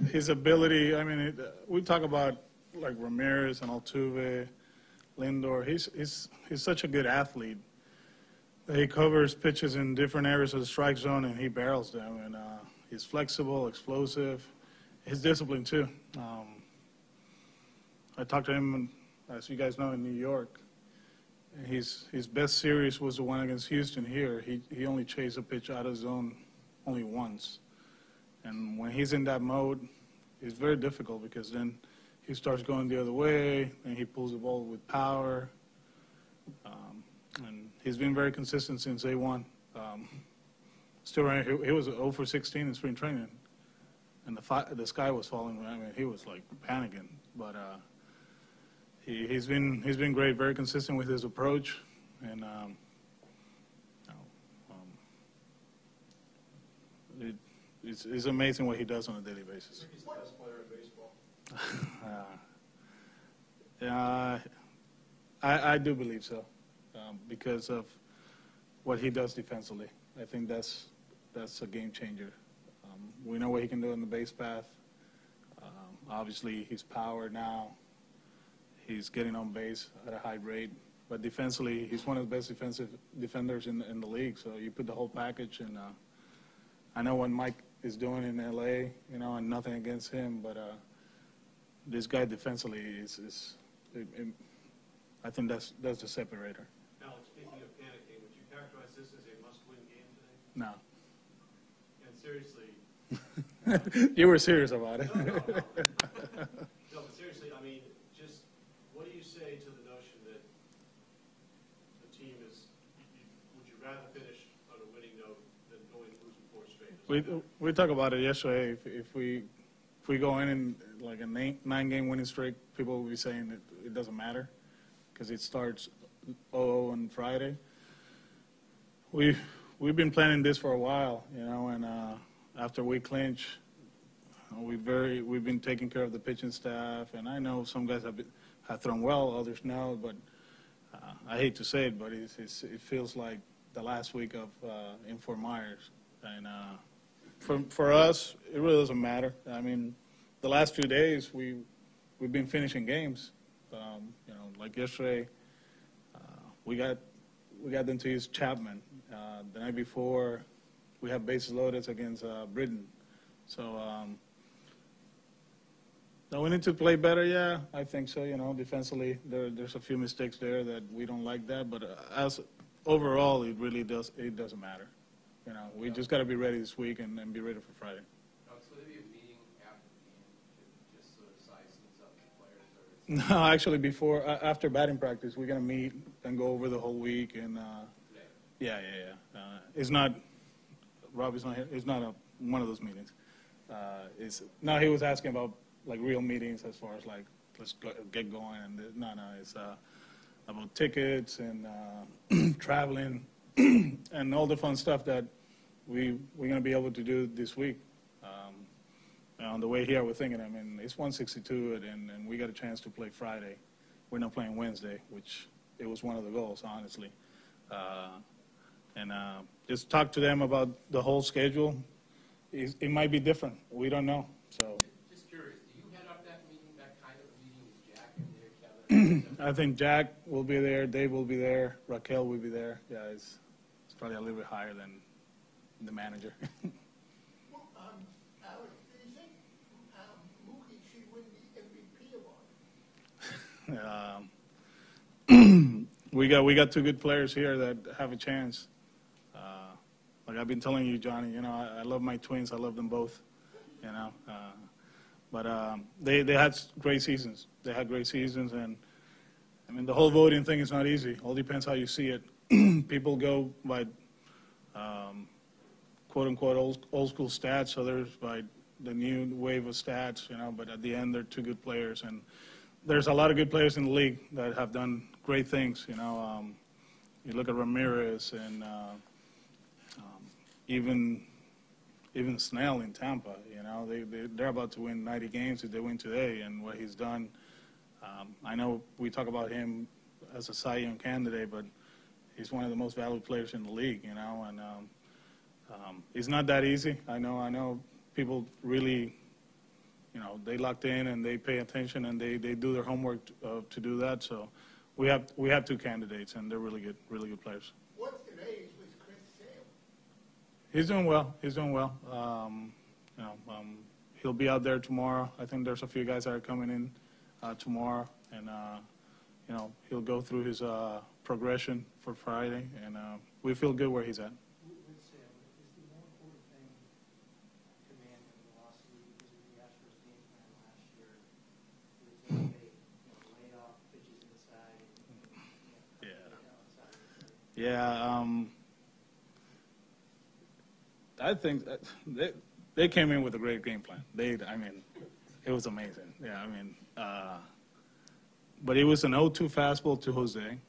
his ability. I mean, we talk about like Ramirez and Altuve, Lindor. He's such a good athlete. He covers pitches in different areas of the strike zone, and he barrels them. And he's flexible, explosive. His discipline too. I talked to him, as you guys know, in New York. His best series was the one against Houston here. He only chased a pitch out of zone only once. And when he's in that mode, it's very difficult because then he starts going the other way, and he pulls the ball with power. And he's been very consistent since day one. Still, he was 0 for 16 in spring training, and the sky was falling. I mean, he was like panicking. But he's been great, very consistent with his approach, and it's amazing what he does on a daily basis. He's the best player in baseball. I do believe so, because of what he does defensively. I think that's a game changer. We know what he can do in the base path. Obviously, he's power now. He's getting on base at a high rate. But defensively, he's one of the best defensive defenders in the league. So you put the whole package, and I know what Mike is doing in L.A., and nothing against him, but this guy defensively I think that's the separator. Alex, speaking of panicking, would you characterize this as a must-win game today? No. And seriously... You were serious about it. No, but seriously, I mean, just what do you say to the notion that the team is, would you rather finish on a winning note than losing 4 straight? We talked about it yesterday. If we go in like a 9-game winning streak, people will be saying it doesn't matter because it starts 0-0 on Friday. We've been planning this for a while, and after we clinch, we've been taking care of the pitching staff, and I know some guys have thrown well, others no, but I hate to say it, but it feels like the last week of in Fort Myers, and for us, it really doesn't matter. I mean, the last few days we've been finishing games. Like yesterday, we got them to use Chapman. The night before, we have bases loaded against Britain. So now we need to play better. Yeah, I think so. Defensively, there's a few mistakes there that we don't like that. But as overall, it really doesn't matter. We just got to be ready this week and be ready for Friday. So maybe a meeting after the game to just sort of size things up with players? No, actually, after batting practice, we're gonna meet and go over the whole week. And yeah. It's not. Rob is not here. It's not one of those meetings. He was asking about like real meetings as far as like let's get going. And no, it's about tickets and traveling and all the fun stuff that we're gonna be able to do this week. On the way here, we're thinking, I mean, it's 162, and we got a chance to play Friday. We're not playing Wednesday, which it was one of the goals, honestly. And just talk to them about the whole schedule. It might be different. We don't know. So. Just curious, do you head up that meeting, that kind of a meeting with Jack and Kevin? I think Jack will be there. Dave will be there. Raquel will be there. Yeah, it's probably a little bit higher than the manager. Alex, do you think Mookie should win the MVP award? We got 2 good players here that have a chance. Like I've been telling you, Johnny, I love my twins. I love them both, But they had great seasons. They had great seasons, and I mean the whole voting thing is not easy. All depends how you see it. People go by quote unquote old school stats, others by the new wave of stats, But at the end, they're 2 good players, and there's a lot of good players in the league that have done great things. You look at Ramirez and even Snell in Tampa. They're about to win 90 games if they win today, and what he's done. I know we talk about him as a Cy Young candidate, but he's one of the most valuable players in the league. And it's not that easy. I know people really they locked in and they pay attention and they do their homework to do that. So we have two candidates, and they're really good players. What's the age with Chris Sale? He's doing well. He's doing well. He'll be out there tomorrow. I think there's a few guys that are coming in tomorrow, and he'll go through his progression for Friday, and we feel good where he's at. With Sam, is the more important thing command and velocity? Because if you asked for his game plan last year, it was laid off pitches inside and outside. Yeah. I think they came in with a great game plan. It was amazing. Yeah, but it was an 0-2 fastball to Jose.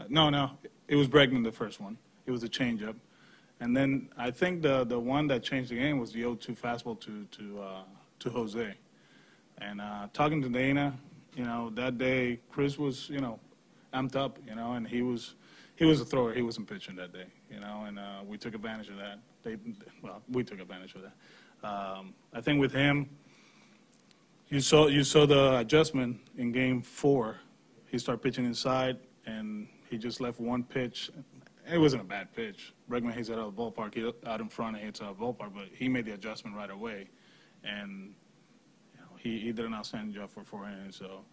No, it was Bregman, the first one. It was a changeup. And then I think the one that changed the game was the 0-2 fastball to Jose. And talking to Dana, that day Chris was, amped up, and he was a thrower. He wasn't pitching that day, and we took advantage of that. We took advantage of that. I think with him, you saw the adjustment in Game 4. He started pitching inside, and he just left one pitch. It wasn't a bad pitch. Bregman hits it out of the ballpark. He out in front and hits out of the ballpark, but he made the adjustment right away, and he did an outstanding job for 4 innings. So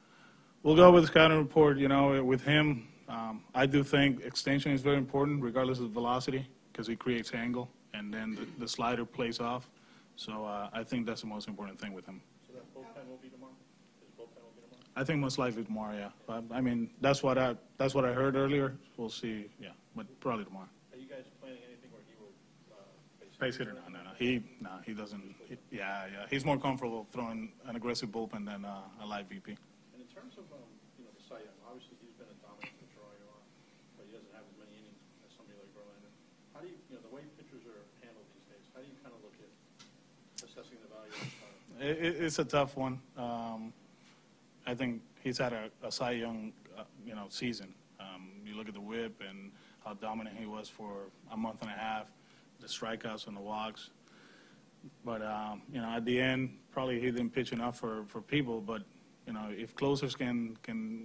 we'll go with the scouting report. With him, I do think extension is very important, regardless of velocity, because he creates angle, and then the slider plays off. So I think that's the most important thing with him. So that bullpen will be tomorrow? His bullpen will be tomorrow? I think most likely tomorrow, yeah. But, that's what I heard earlier. We'll see, yeah, but probably tomorrow. Are you guys planning anything where he will Base hitter? No. He doesn't. Yeah. He's more comfortable throwing an aggressive bullpen than a live VP. And in terms of the Cy Young, obviously he's been a dominant pitcher all year long, but he doesn't have as many innings as somebody like Verlander. How do you, the way pitchers are handled these days, how do you kind of look at assessing the value of It's a tough one. I think he's had a Cy Young, season. You look at the WHIP and how dominant he was for a month and a half, the strikeouts and the walks. But at the end, probably he didn't pitch enough for people. But if closers can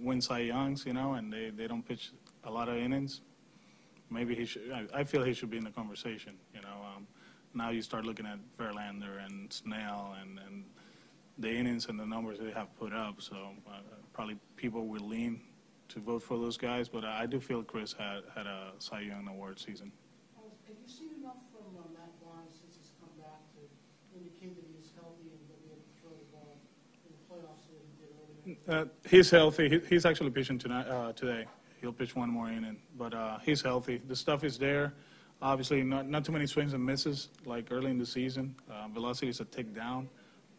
win Cy Youngs, and they don't pitch a lot of innings, maybe he should. I feel he should be in the conversation. Now you start looking at Verlander and Snell and the innings and the numbers they have put up. So probably people will lean to vote for those guys. But I do feel Chris had a Cy Young Award season. Have you seen enough from Matt Barnes since he's come back to indicate that he's healthy and will be able to throw the ball in the playoffs the way he did earlier? He's healthy. He's actually pitching today. He'll pitch one more inning, but he's healthy. The stuff is there. Obviously, not too many swings and misses like early in the season. Velocity is a tick down,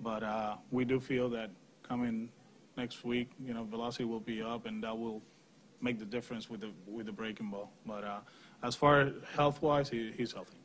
but we do feel that coming next week, velocity will be up, and that will make the difference with the breaking ball. But as far as health-wise, he's healthy.